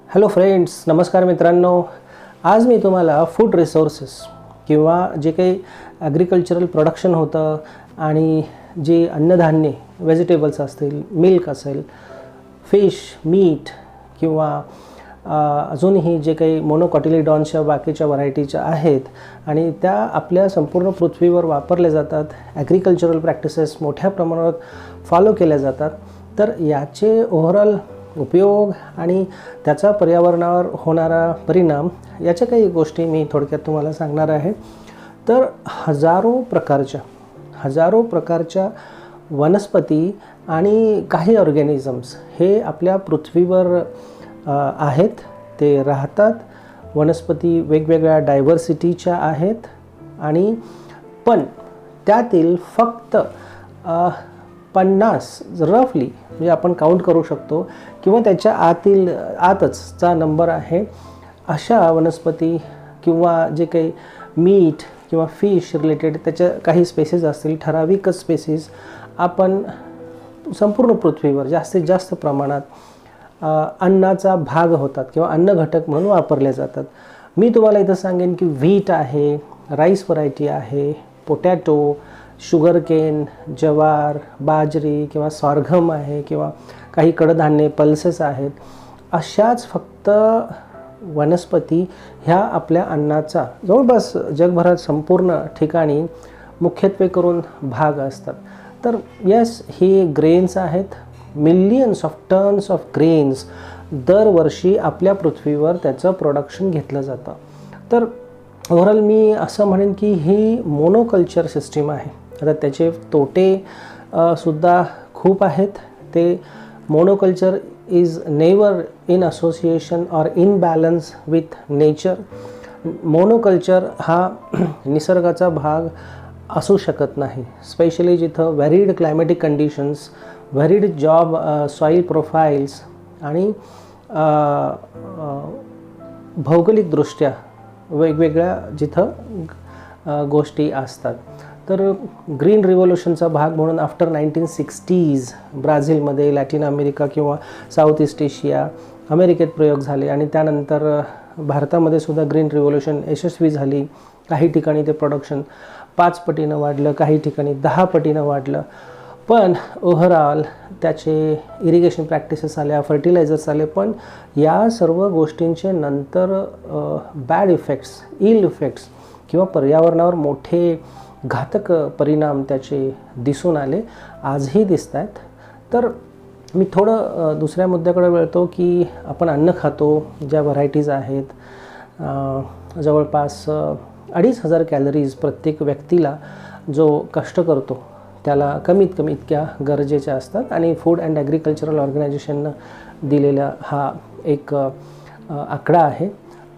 Hello friends, नमस्कार मित्रांनो. आज मी तुम्हाला फूड रिसोर्सेस किंवा जे काही ॲग्रिकल्चरल प्रोडक्शन होतं आणि जे अन्नधान्य व्हेजिटेबल्स असतील, मिल्क असेल, फिश, मीट किंवा अजूनही जे काही मोनोकॉटिलिडॉन्सच्या बाकीच्या व्हरायटीच्या आहेत आणि त्या आपल्या संपूर्ण पृथ्वीवर वापरल्या जातात. ॲग्रिकल्चरल प्रॅक्टिसेस मोठ्या प्रमाणात फॉलो केल्या जातात. तर याचे ओव्हरऑल उपयोग आणि त्याचा पर्यावरणावर होणारा परिणाम याच्या काही गोष्टी मी थोडक्यात तुम्हाला सांगणार आहे. तर हजारो प्रकारच्या वनस्पती आणि काही ऑर्गॅनिझम्स हे आपल्या पृथ्वीवर आहेत. ते राहतात. वनस्पती वेगवेगळ्या डायव्हर्सिटीच्या आहेत आणि पण त्यातील फक्त 50 रफली म्हणजे आपण काउंट करू शकतो किंवा त्याच्या आतचा नंबर आहे अशा वनस्पती किंवा जे काही मीट किंवा फिश रिलेटेड त्याच्या काही स्पेसीज असतील, ठराविकच स्पेसीज आपण संपूर्ण पृथ्वीवर जास्तीत जास्त प्रमाणात अन्नाचा भाग होतात किंवा अन्न घटक म्हणून वापरले जातात. मी तुम्हाला इथं सांगेन की व्हीट आहे, राईस व्हरायटी आहे, पोटॅटो, शुगरकेन, ज्वार, बाजरी किंवा सॉर्घम आहे किंवा काही कडधान्ये, पल्सेस आहेत. अशाच फक्त वनस्पती ह्या आपल्या अन्नाचा जवळपास जगभरात संपूर्ण ठिकाणी मुख्यत्वे करून भाग असतात. तर येस, हे ग्रेन्स आहेत. Millions of tons of grains दरवर्षी आपल्या पृथ्वीवर त्याचं प्रोडक्शन घेतलं जातं. तर ओव्हरऑल मी असं म्हणेन की ही मोनोकल्चर सिस्टीम आहे. आता त्याचे तोटे सुद्धा खूप आहेत. ते monoculture is never in association or in balance with nature. Monoculture हा निसर्गाचा भाग असू शकत नाही. स्पेशली जिथं व्हॅरिड climatic conditions, व्हॅरिड job soil profiles आणि भौगोलिकदृष्ट्या वेगवेगळ्या जिथं गोष्टी असतात. तर ग्रीन रिव्होल्यूशनचा भाग म्हणून आफ्टर 1960s ब्राझीलमध्ये, लॅटिन अमेरिका किंवा साऊथ ईस्ट एशिया, अमेरिकेत प्रयोग झाले आणि त्यानंतर भारतामध्ये सुद्धा ग्रीन रिव्होल्यूशन यशस्वी झाली. काही ठिकाणी ते प्रोडक्शन 5 पटीनं वाढलं, काही ठिकाणी 10 पटीनं वाढलं. पण ओव्हरऑल त्याचे इरिगेशन प्रॅक्टिसेस आल्या, फर्टिलायझर्स आले. पण या सर्व गोष्टींचे नंतर बॅड इफेक्ट्स, इल इफेक्ट्स किंवा पर्यावरणावर मोठे घातक परिणाम त्याचे दिसून आले, आजही दिसत आहेत. तर मी थोडं दुसऱ्या मुद्द्याकडे वळतो की आपण अन्न खातो, ज्या व्हरायटीज आहेत, जवळपास 2500 कॅलरीज प्रत्येक व्यक्तीला जो कष्ट करतो त्याला कमीत कमी इतक्या गरजेच्या असतात. आणि फूड अँड ॲग्रिकल्चरल ऑर्गनायझेशननं दिलेला हा एक आकडा आहे.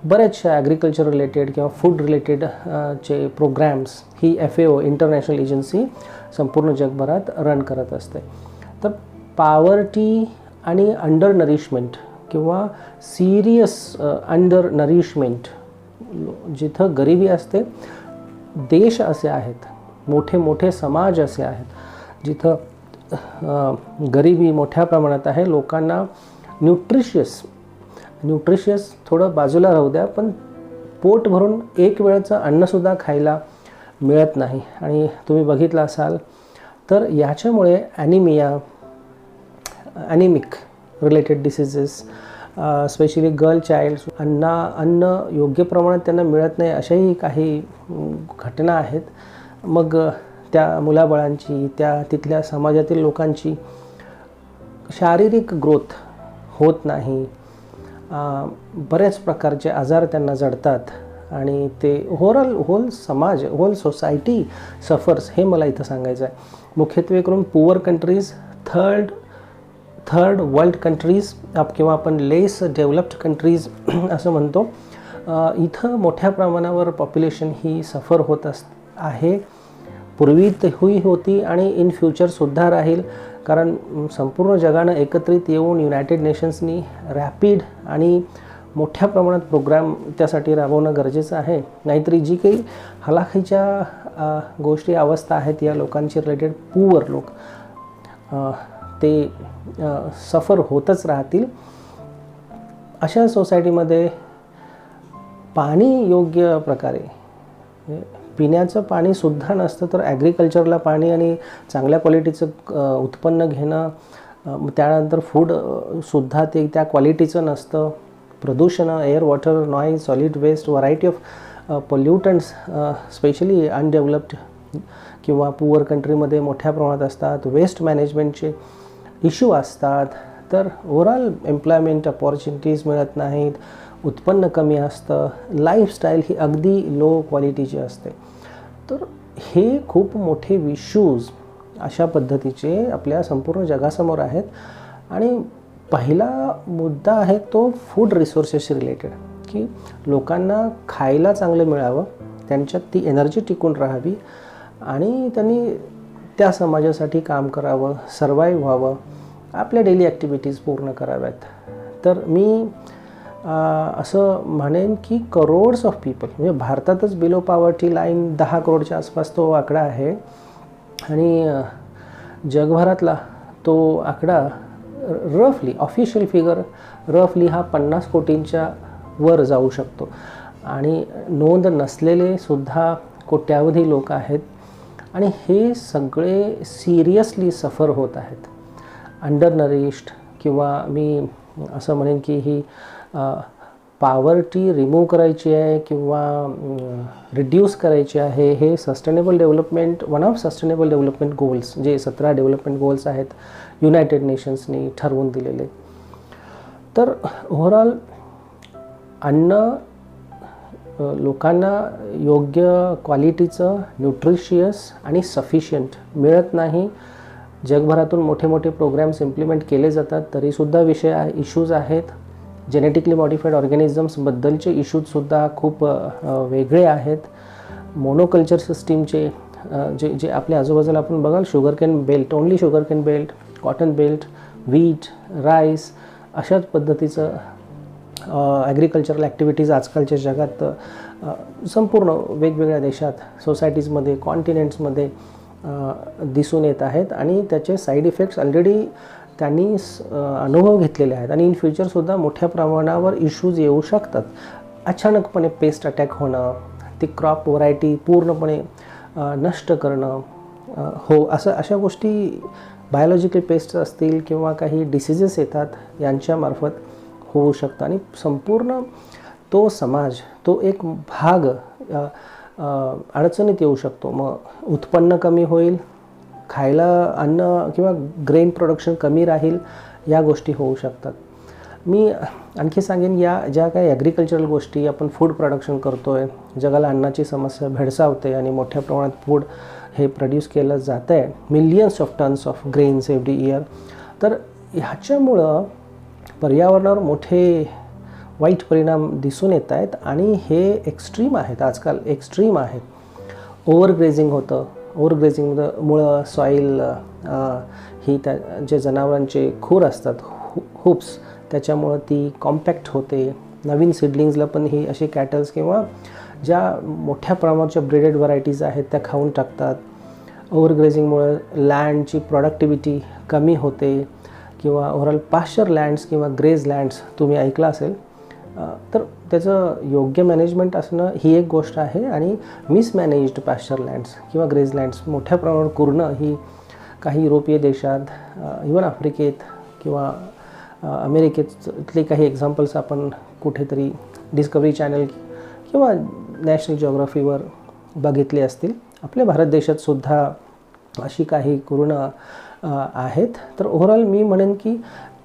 बऱ्याचशा ॲग्रिकल्चर रिलेटेड किंवा फूड रिलेटेड चे प्रोग्रॅम्स ही FAO इंटरनॅशनल एजन्सी संपूर्ण जगभरात रन करत असते. तर पॉवर्टी आणि अंडर नरिशमेंट किंवा सिरियस अंडर नरिशमेंट, जिथं गरिबी असते, देश असे आहेत, मोठे मोठे समाज असे आहेत जिथं गरिबी मोठ्या प्रमाणात आहे. लोकांना न्यूट्रिशियस थोडं बाजूला राहू द्या, पण पोट भरून एक वेळचं अन्नसुद्धा खायला मिळत नाही. आणि तुम्ही बघितलं असाल तर याच्यामुळे anaemic related diseases, specially girl childs, अन्न योग्य प्रमाणात त्यांना मिळत नाही, अशाही काही घटना आहेत. मग त्या मुलाबाळांची, तिथल्या समाजातील लोकांची शारीरिक ग्रोथ होत नाही. बऱ्याच प्रकारचे आजार त्यांना जडतात आणि ते होल समाज, होल सोसायटी सफर्स, हे मला इथं सांगायचं आहे. मुख्यत्वे करून poor countries, third world countries किंवा आपण लेस डेव्हलप्ड कंट्रीज असं म्हणतो, इथं मोठ्या प्रमाणावर पॉप्युलेशन ही सफर होत आहे. पूर्वी ही होती आणि इन फ्युचरसुद्धा राहील. कारण संपूर्ण जगानं एकत्रित येऊन युनायटेड नेशन्सनी रॅपिड आणि मोठ्या प्रमाणात प्रोग्राम त्यासाठी राबवणं गरजेचं आहे. नाहीतरी जी काही हलाखीच्या गोष्टी, अवस्था आहेत या लोकांची रिलेटेड, पुअर लोक ते सफर होतच राहतील. अशा सोसायटीमध्ये पाणी योग्य प्रकारे पिण्याचं पाणीसुद्धा नसतं, तर ॲग्रिकल्चरला पाणी आणि चांगल्या क्वालिटीचं उत्पन्न घेणं, त्यानंतर फूडसुद्धा ते त्या क्वालिटीचं नसतं, प्रदूषणं, air, water, noise, solid waste, variety of pollutants specially undeveloped किंवा पुअर कंट्रीमध्ये मोठ्या प्रमाणात असतात, वेस्ट मॅनेजमेंटचे इश्यू असतात, तर ओव्हरऑल एम्प्लॉयमेंट अपॉर्च्युनिटीज मिळत नाहीत, उत्पन्न कमी असतं, लाईफस्टाईल ही अगदी लो क्वालिटीची असते. तर हे खूप मोठे इश्यूज अशा पद्धतीचे आपल्या संपूर्ण जगासमोर आहेत. आणि पहिला मुद्दा आहे तो फूड रिसोर्सेसशी रिलेटेड, की लोकांना खायला चांगलं मिळावं, त्यांच्यात ती एनर्जी टिकून राहावी आणि त्यांनी त्या समाजासाठी काम करावं, सर्वाईव्ह व्हावं, आपल्या डेली ॲक्टिव्हिटीज पूर्ण कराव्यात. तर मी असं म्हणेन की करोड्स ऑफ पीपल, म्हणजे भारतातच बिलो पॉवर्टी लाईन 10 करोडच्या आसपास तो आकडा आहे आणि जगभरातला तो आकडा रफली ऑफिशियल फिगर रफली हा 50 कोटींच्या वर जाऊ शकतो. आणि नोंद नसलेले सुद्धा कोट्यावधी लोक आहेत आणि हे सगळे सिरियसली सफर होत आहेत. अंडर नरिश्ड किंवा मी असं म्हणेन की ही पॉवर्टी रिमूव्ह करायची आहे किंवा रिड्यूस करायची आहे, हे sustainable development one of sustainable development goals जे 17 डेव्हलपमेंट गोल्स आहेत युनायटेड नेशन्सनी ठरवून दिलेले. तर ओव्हरऑल अन्न लोकांना योग्य क्वालिटीचं, न्यूट्रिशियस आणि सफिशियंट मिळत नाही. जगभरातून मोठे मोठे प्रोग्राम्स इम्प्लिमेंट केले जातात, तरीसुद्धा इश्यूज आहेत. जेनेटिकली मॉडिफाईड ऑर्गॅनिझम्सबद्दलचे इश्यूजसुद्धा खूप वेगळे आहेत. मोनोकल्चर सिस्टीमचे जे आपल्या आजूबाजूला आपण बघाल, sugarcane belt, only sugarcane belt, cotton belt, wheat, rice, अशाच पद्धतीचं ॲग्रिकल्चरल ॲक्टिव्हिटीज आजकालच्या जगात संपूर्ण वेगवेगळ्या देशात, सोसायटीजमध्ये, कॉन्टिनेंट्समध्ये दिसून येत आहेत आणि त्याचे साईड इफेक्ट्स ऑलरेडी त्यांनी अनुभव घेतलेले आहेत आणि इन फ्युचरसुद्धा मोठ्या प्रमाणावर इश्यूज येऊ शकतात. अचानकपणे पेस्ट अटॅक होणं, ती क्रॉप व्हरायटी पूर्णपणे नष्ट करणं, अशा गोष्टी बायोलॉजिकल पेस्ट असतील किंवा काही डिसिजेस येतात यांच्यामार्फत होऊ शकतं आणि संपूर्ण तो समाज, तो एक भाग अडचणीत येऊ शकतो. मग उत्पन्न कमी होईल, खायला अन्न किंवा ग्रेन प्रोडक्शन कमी राहील, या गोष्टी होऊ शकतात. मी आणखी सांगेन, या ज्या काही ॲग्रिकल्चरल गोष्टी आपण फूड प्रोडक्शन करतो आहे, जगाला अन्नाची समस्या भेडसावते आणि मोठ्या प्रमाणात फूड हे प्रोड्यूस केलं जातं आहे, millions of tons of grains every year. तर ह्याच्यामुळं पर्यावरणावर मोठे वाईट परिणाम दिसून येत आहेत आणि हे एक्स्ट्रीम आहेत, आजकाल एक्स्ट्रीम आहेत. ओव्हरग्रेझिंग होतं, ओव्हरग्रेझिंगमुळं सॉईल ही जे जनावरांचे खूर असतात, हुप्स, त्याच्यामुळं ती कॉम्पॅक्ट होते. नवीन सिडलिंग्सला पण ही अशी कॅटल्स किंवा ज्या मोठ्या प्रमाणाच्या ब्रीडेड व्हरायटीज आहेत त्या खाऊन टाकतात. ओव्हरग्रेझिंगमुळं लँडची प्रॉडक्टिव्हिटी कमी होते किंवा ओव्हरऑल पाश्चर लँड्स किंवा ग्रेज लँड्स तुम्ही ऐकलं असेल, तर त्याचं योग्य मॅनेजमेंट असणं ही एक गोष्ट आहे आणि मिसमॅनेज्ड पाश्चर लँड्स किंवा ग्रेज लँड्स मोठ्या प्रमाणावर करणं ही काही युरोपीय देशात, इवन आफ्रिकेत किंवा अमेरिकेतले काही एक्झाम्पल्स आपण कुठेतरी डिस्कवरी चॅनल किंवा नॅशनल जिओग्राफीवर बघितले असतील. आपल्या भारत देशातसुद्धा अशी काही कुरणं आहेत. तर ओव्हरऑल मी म्हणेन की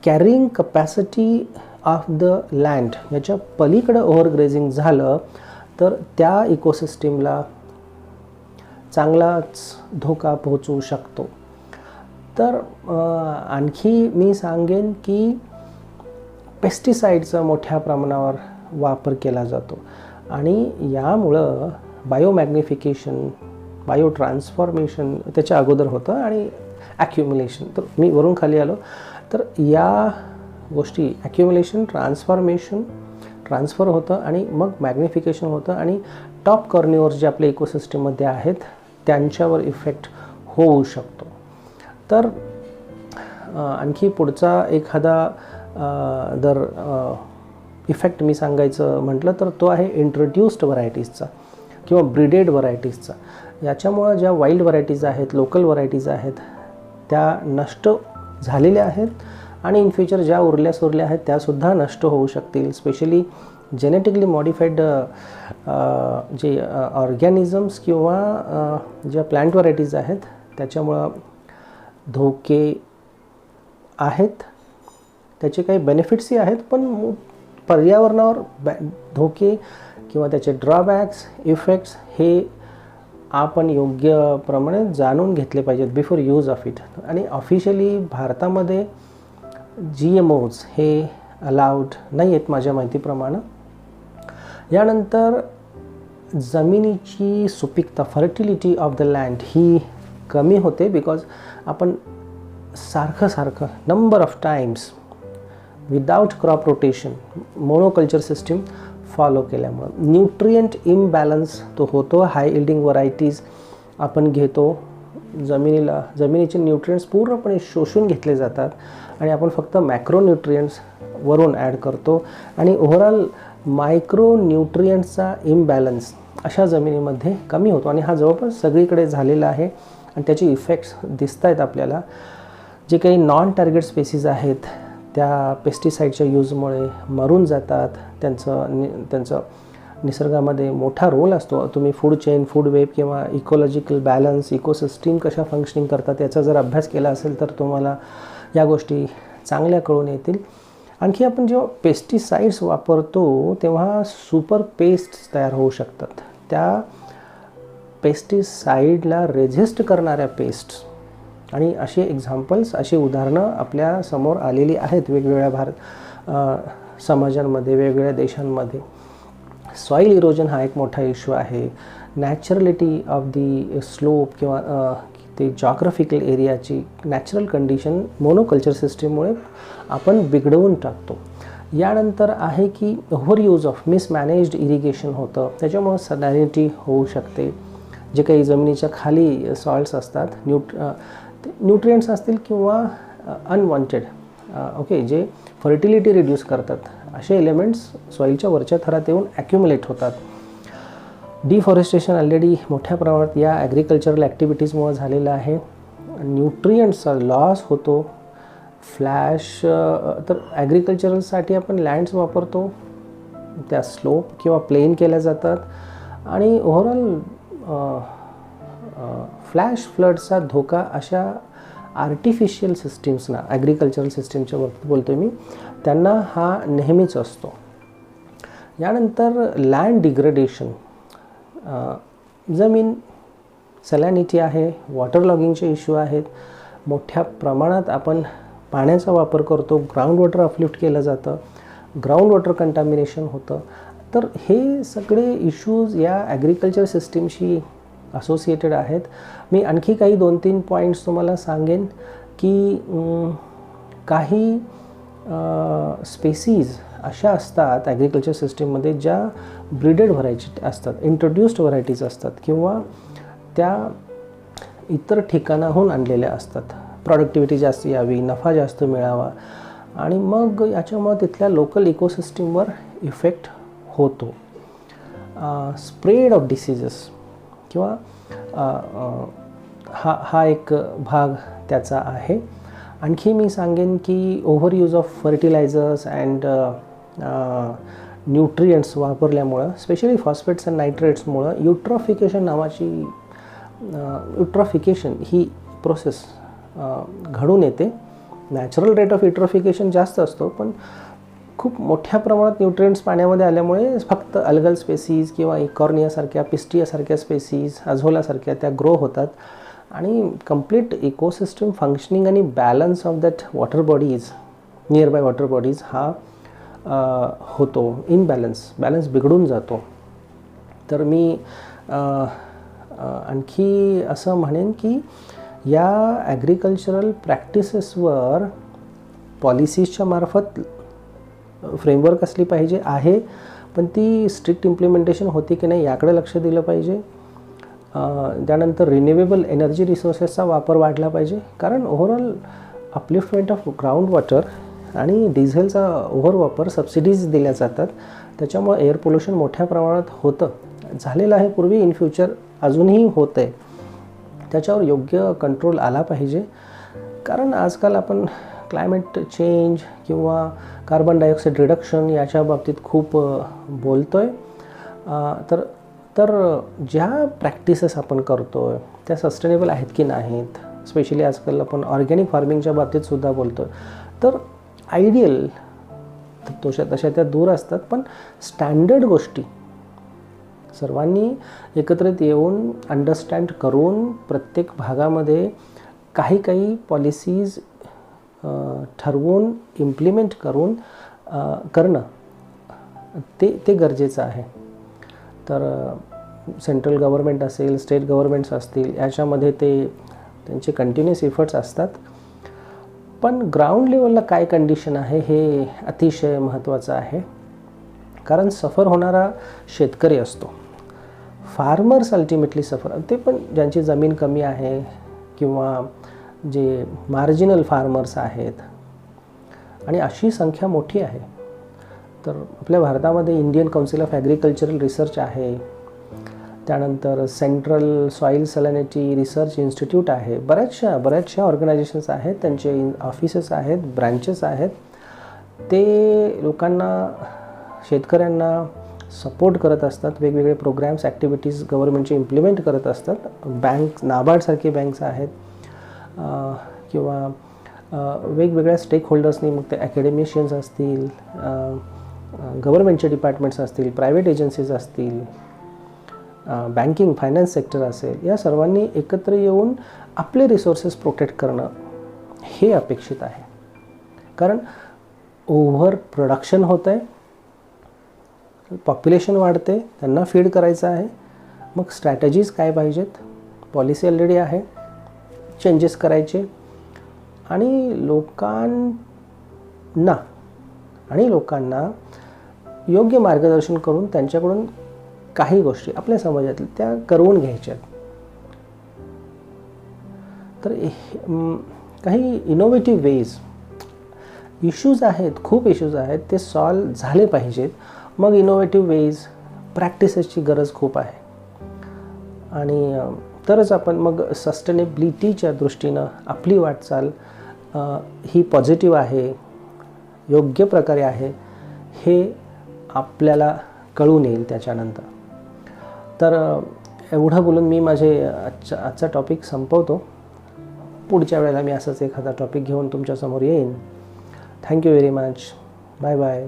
carrying capacity of the land याच्या पलीकडं ओव्हरग्रेझिंग झालं तर त्या इकोसिस्टीमला चांगलाच धोका पोहोचू शकतो. तर आणखी मी सांगेन की पेस्टिसाईडचा मोठ्या प्रमाणावर वापर केला जातो आणि यामुळं बायोमॅग्निफिकेशन, बायो ट्रान्सफॉर्मेशन त्याच्या अगोदर होतं आणि ॲक्युम्युलेशन. तर मी वरून खाली आलो, तर या गोष्टी ॲक्युम्युलेशन, ट्रान्सफर होतं आणि मग मॅग्निफिकेशन होतं आणि टॉप कॉर्निओर्स जे आपल्या इकोसिस्टीममध्ये आहेत त्यांच्यावर इफेक्ट होऊ शकतो. तर आणखी पुढचा एखादा जर इफेक्ट मी सांगायचं म्हटलं तर तो आहे इंट्रोड्यूस्ड व्हरायटीजचा किंवा ब्रीडेड व्हरायटीजचा. याच्यामुळं ज्या वाईल्ड व्हरायटीज आहेत, लोकल व्हरायटीज आहेत, त्या नष्ट झालेल्या आहेत आणि इन फ्युचर ज्या उरल्या सुरल्या आहेत त्यासुद्धा नष्ट होऊ शकतील. स्पेशली जेनेटिकली मॉडिफाईड जे ऑर्गॅनिझम्स किंवा ज्या प्लांट व्हरायटीज आहेत त्याच्यामुळं धोके आहेत. त्याचे काही बेनिफिट्सही आहेत, पण पर्यावरणावर धोके किंवा त्याचे ड्रॉबॅक्स, इफेक्ट्स हे आपण योग्य प्रमाणे जाणून घेतले पाहिजेत बिफोर यूज ऑफ इट. आणि ऑफिशियली भारतामध्ये GMOज हे अलाउड नाही आहेत माझ्या माहितीप्रमाणे. यानंतर जमिनीची सुपीकता, फर्टिलिटी ऑफ द लँड ही कमी होते बिकॉज आपण सारखं number of times without crop rotation monoculture system follow केल्यामुळं न्यूट्रिएंट इम्बॅलन्स तो होतो. हाय इल्डिंग व्हरायटीज आपण घेतो, जमिनीचे न्यूट्रिएंट्स पूर्णपणे शोषून घेतले जातात आणि आपण फक्त मॅक्रो न्यूट्रिएंट्स वरून ॲड करतो आणि ओव्हरऑल मायक्रो न्यूट्रिएंट्सचा इम्बॅलन्स अशा जमिनीमध्ये कमी होतो. आणि हा जवळपास सगळीकडे झालेला आहे आणि त्याचे इफेक्ट्स दिसत आहेत आपल्याला. जे काही नॉन टार्गेट स्पेसीज आहेत त्या पेस्टिसाईडच्या यूजमुळे मरून जातात. त्यांचं निसर्गामध्ये मोठा रोल असतो. तुम्ही फूड चेन, फूड वेब किंवा इकोलॉजिकल बॅलन्स, इकोसिस्टीम कशा फंक्शनिंग करतात याचा जर अभ्यास केला असेल तर तुम्हाला या गोष्टी चांगल्या कळून येतील. आणखी आपण जेव्हा पेस्टिसाइड्स वापरतो तेव्हा सुपर पेस्ट तयार होऊ शकतात. त्या पेस्टिसाइडला रेझिस्ट करणाऱ्या पेस्ट्स आणि असे एक्झाम्पल्स, अशी उदाहरणं आपल्या समोर आलेली आहेत वेगवेगळ्या समाजांमध्ये, वेगवेगळ्या देशांमध्ये. सॉईल इरोजन हा एक मोठा इश्यू आहे. नॅचरलिटी ऑफ दी स्लोप किंवा ते जॉग्राफिकल एरियाची नॅचरल कंडिशन मोनोकल्चर सिस्टीममुळे आपण बिघडवून टाकतो. यानंतर आहे की ओव्हर यूज ऑफ मिसमॅनेज्ड इरिगेशन होतं, त्याच्यामुळं सॅलिनिटी होऊ शकते. जे काही जमिनीच्या खाली सॉइल्स असतात, न्यूट्रिएंट्स असतील किंवा अनवॉन्टेड जे फर्टिलिटी रिड्यूस करतात, असे एलिमेंट्स सॉईलच्या वरच्या थरात येऊन ॲक्युमुलेट होतात. डिफॉरेस्टेशन ऑलरेडी मोठ्या प्रमाणात या ॲग्रिकल्चरल ॲक्टिव्हिटीजमुळे झालेलं आहे. न्यूट्रिएंट्सचा लॉस होतो. तर ॲग्रिकल्चरसाठी आपण लँड्स वापरतो, त्या स्लोप किंवा प्लेन केल्या जातात आणि ओव्हरऑल फ्लॅश फ्लडचा धोका अशा आर्टिफिशियल सिस्टीम्सना, ॲग्रिकल्चरल सिस्टीमच्या बाबतीत बोलतो मी, त्यांना हा नेहमीच असतो. यानंतर लँड डिग्रेडेशन, जमीन सॅलिनिटी आहे, वॉटर लॉगिंगचे इश्यू आहेत. मोठ्या प्रमाणात आपण पाण्याचा वापर करतो, ग्राउंड वॉटर अपलिफ्ट केलं जातं, ग्राउंड वॉटर कंटॅमिनेशन होतं. तर हे सगळे इश्यूज या ॲग्रिकल्चर सिस्टीमशी असोसिएटेड आहेत. मी आणखी काही 2-3 पॉईंट्स तुम्हाला सांगेन की काही स्पेसीज अशा असतात ॲग्रिकल्चर सिस्टीममध्ये ज्या ब्रीडेड व्हरायटी असतात, इंट्रोड्यूस्ड व्हरायटीज असतात किंवा त्या इतर ठिकाणाहून आणलेल्या असतात. प्रॉडक्टिव्हिटी जास्त यावी, नफा जास्त मिळावा आणि मग याच्यामुळे तिथल्या लोकल इकोसिस्टीमवर इफेक्ट होतो. स्प्रेड ऑफ डिसीजेस किंवा हा एक भाग त्याचा आहे. आणखी मी सांगेन की over use of fertilisers and nutrients वापरल्यामुळं, स्पेशली फॉस्फेट्स अँड नायट्रेट्समुळं युट्रॉफिकेशन ही प्रोसेस घडून येते. नॅचरल रेट ऑफ युट्रॉफिकेशन जास्त असतो, पण खूप मोठ्या प्रमाणात न्यूट्रिएंट्स पाण्यामध्ये आल्यामुळे फक्त अल्गल स्पेसीज किंवा इकॉर्नियासारख्या, पिस्टियासारख्या स्पेसीज, अझोलासारख्या त्या ग्रो होतात आणि कंप्लीट इकोसिस्टम फंक्शनिंग आणि balance of that water bodies, near by water bodies हा होतो बॅलन्स बिघडून जातो. तर मी आणखी असं म्हणेन की या ॲग्रिकल्चरल प्रॅक्टिसेसवर पॉलिसीजच्या मार्फत फ्रेमवर्क असली पाहिजे आहे, पण ती स्ट्रिक्ट इम्प्लिमेंटेशन होती की नाही याकडे लक्ष दिलं पाहिजे. त्यानंतर रिन्युएबल एनर्जी रिसोर्सेसचा वापर वाढला पाहिजे, कारण overall upliftment of ground water आणि डिझेलचा ओव्हरवापर सबसिडीज दिल्या जातात, त्याच्यामुळे एअर पोल्युशन मोठ्या प्रमाणात होतं, झालेलं आहे पूर्वी, इन फ्युचर अजूनही होतं आहे. त्याच्यावर योग्य कंट्रोल आला पाहिजे. कारण आजकाल आपण क्लायमेट चेंज किंवा कार्बन डायऑक्साईड रिडक्शन याच्या बाबतीत खूप बोलतो आहे. तर ज्या प्रॅक्टिसेस आपण करतो आहे त्या सस्टेनेबल आहेत की नाहीत, स्पेशली आजकाल आपण ऑर्गॅनिक फार्मिंगच्या बाबतीतसुद्धा बोलतो आहे. तर आयडियल तशा त्या दूर असतात, पण स्टँडर्ड गोष्टी सर्वांनी एकत्रित येऊन अंडरस्टँड करून प्रत्येक भागामध्ये काही पॉलिसीज ठरवून इम्प्लिमेंट करणं ते गरजेचं आहे. तर सेंट्रल गव्हर्मेंट असेल, स्टेट गव्हर्मेंट्स असतील, याच्यामध्ये त्यांचे कंटिन्युअस एफर्ट्स असतात. पण ग्राउंड लेवलला काय कंडिशन आहे हे अतिशय महत्त्वाचं आहे. कारण सफर होणारा शेतकरी असतो, फार्मर्स अल्टिमेटली सफर, ते पण ज्यांची जमीन कमी आहे किंवा जे मार्जिनल फार्मर्स आहेत, आणि अशी संख्या मोठी आहे. तर आपल्या भारतामध्ये Indian council of agricultural research आहे, त्यानंतर सेंट्रल सॉईल सॅलिनिटी रिसर्च इन्स्टिट्यूट आहे, बऱ्याचशा ऑर्गनायझेशन्स आहेत, त्यांचे ऑफिसेस आहेत, ब्रँचेस आहेत. ते लोकांना, शेतकऱ्यांना सपोर्ट करत असतात, वेगवेगळे प्रोग्रॅम्स ॲक्टिव्हिटीज गव्हर्मेंटचे इम्प्लिमेंट करत असतात. बँक, नाबार्डसारखे बँक्स आहेत किंवा वेगवेगळ्या स्टेक होल्डर्सनी, मग ते ॲकॅडमिशियन्स असतील, गव्हर्मेंटचे डिपार्टमेंट्स असतील, प्रायव्हेट एजन्सीज असतील, बँकिंग फायनान्स सेक्टर असेल, या सर्वांनी एकत्र येऊन आपले रिसोर्सेस प्रोटेक्ट करणं हे अपेक्षित आहे. कारण ओव्हर प्रोडक्शन होतं आहे, पॉप्युलेशन वाढते, त्यांना फीड करायचं आहे. मग स्ट्रॅटेजीज काय पाहिजेत, पॉलिसी ऑलरेडी आहे, चेंजेस करायचे आणि लोकांना योग्य मार्गदर्शन करून त्यांच्याकडून काही गोष्टी आपल्या समाजातल्या त्या करवून घ्यायच्यात. तर काही इनोव्हेटिव्ह वेज, इश्यूज आहेत, खूप इश्यूज आहेत, ते सॉल्व झाले पाहिजेत. मग इनोव्हेटिव्ह वेज, प्रॅक्टिसेसची गरज खूप आहे. आणि तरच आपण मग सस्टेनेबिलिटीच्या दृष्टीनं आपली वाटचाल ही पॉझिटिव्ह आहे, योग्य प्रकारे आहे, हे आपल्याला कळून येईल त्याच्यानंतर. तर एवढं बोलून मी आजचा टॉपिक संपवतो. पुढच्या वेळेला मी असंच एखादा टॉपिक घेऊन तुमच्यासमोर येईन. Thank you very much. Bye bye.